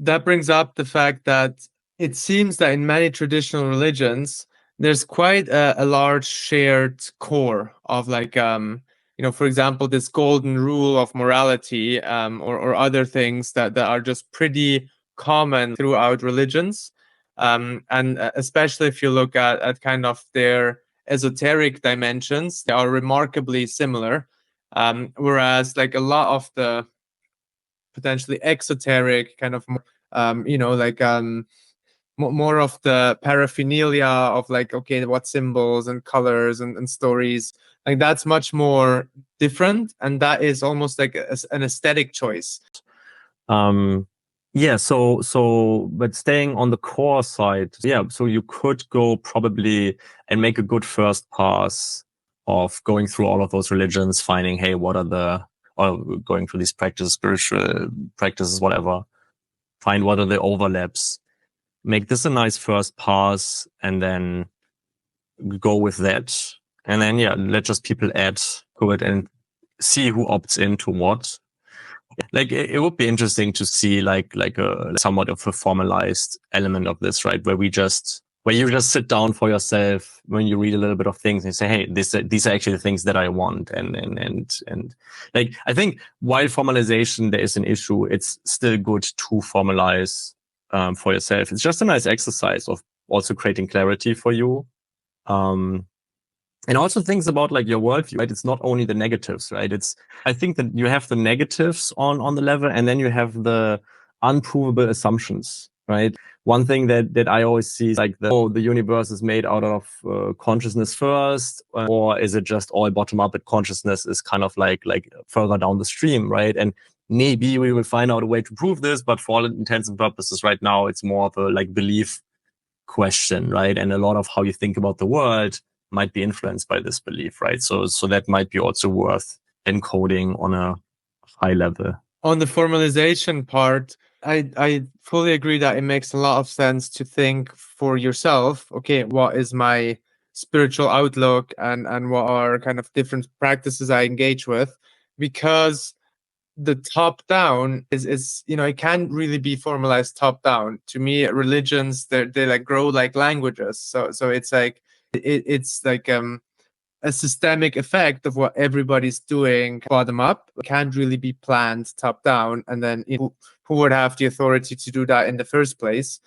that brings up the fact that it seems that in many traditional religions, there's quite a large shared core of like, for example, this golden rule of morality, or other things that are just pretty common throughout religions. And especially if you look at kind of their esoteric dimensions, they are remarkably similar. Whereas like a lot of the potentially exoteric kind of, more of the paraphernalia of like, okay, what symbols and colors and stories, like that's much more different, and that is almost like an aesthetic choice. Yeah, but staying on the core side, yeah, so you could go probably and make a good first pass of going through all of those religions, finding, hey, what are or going through these practices, spiritual practices, whatever, find what are the overlaps, make this a nice first pass, and then go with that. And then, yeah, let just people add to it and see who opts into what. Like it would be interesting to see like a somewhat of a formalized element of this, right? Where you just sit down for yourself when you read a little bit of things and say, hey, these are actually the things that I want. And like, I think while formalization, there is an issue, it's still good to formalize, for yourself. It's just a nice exercise of also creating clarity for you. And also things about like your worldview, right? It's not only the negatives, right? I think that you have the negatives on the level, and then you have the unprovable assumptions, right? One thing that I always see is like, the universe is made out of consciousness first, or is it just all bottom up, but consciousness is kind of like further down the stream, right? And maybe we will find out a way to prove this, but for all intents and purposes right now, it's more of a like belief question, right? And a lot of how you think about the world might be influenced by this belief, right? So that might be also worth encoding on a high level. On the formalization part, I fully agree that it makes a lot of sense to think for yourself, okay, what is my spiritual outlook, and what are kind of different practices I engage with, because the top down is it can't really be formalized top down. To me, religions, they like grow like languages. So it's like it's like a systemic effect of what everybody's doing bottom up. It can't really be planned top down, and then who would have the authority to do that in the first place?